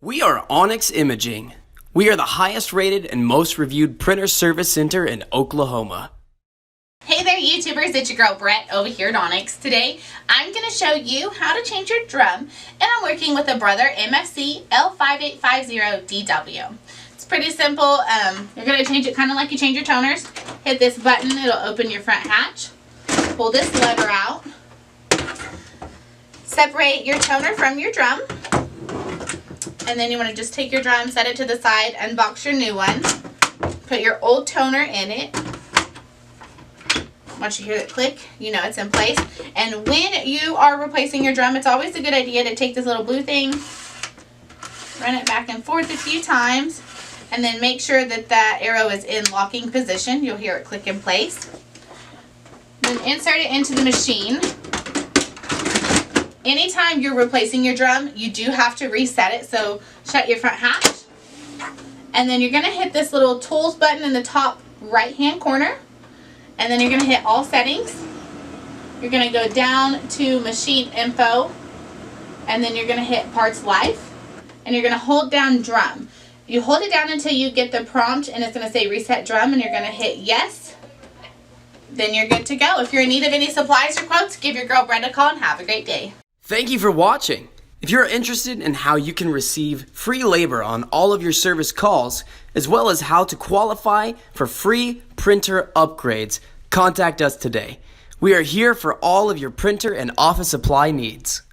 We are Onyx Imaging. We are the highest rated and most reviewed printer service center in Oklahoma. Hey there YouTubers, it's your girl Brett over here at Onyx. Today I'm going to show you how to change your drum, and I'm working with a Brother MFC L5850dw. It's pretty simple. You're going to change it kind of like you change your toners. Hit this button, it'll open your front hatch. Pull this lever out. Separate your toner from your drum. And then you want to just take your drum, set it to the side, unbox your new one. Put your old toner in it. Once you hear it click, you know it's in place. And when you are replacing your drum, it's always a good idea to take this little blue thing, run it back and forth a few times, and then make sure that that arrow is in locking position. You'll hear it click in place. Then insert it into the machine. Anytime you're replacing your drum, you do have to reset it, so shut your front hatch. And then you're going to hit this little tools button in the top right hand corner. And then you're going to hit all settings. You're going to go down to machine info. And then you're going to hit parts life. And you're going to hold down drum. You hold it down until you get the prompt and it's going to say reset drum, and you're going to hit yes. Then you're good to go. If you're in need of any supplies or quotes, give your girl Brenda a call and have a great day. Thank you for watching. If you're interested in how you can receive free labor on all of your service calls, as well as how to qualify for free printer upgrades, contact us today. We are here for all of your printer and office supply needs.